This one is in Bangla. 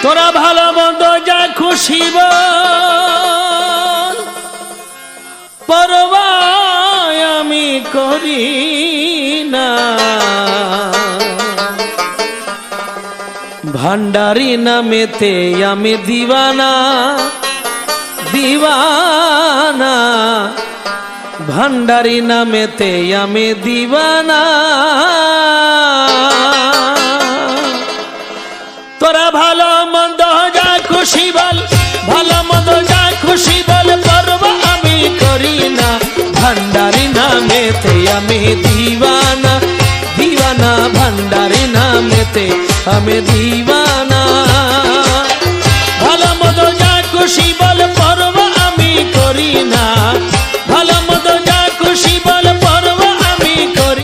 তোরা ভালো মন্দ যা খুশি বল, পরোয়া আমি করি না। ভান্ডারি নামেতে আমি দিওয়ানা, দিওয়ানা। ভান্ডারি নামেতে আমি দিওয়ানা। তোরা ভালো মন্দ যা খুশি বল, ভালো মন্দ যা খুশি বল, পরোয়া আমি করি না। ভান্ডারি নামেতে আমি দিওয়ানা, দিওয়ানা। ভান্ডারি নামেতে আমি দিওয়ানা। ভালো মন্দ যা খুশি বল,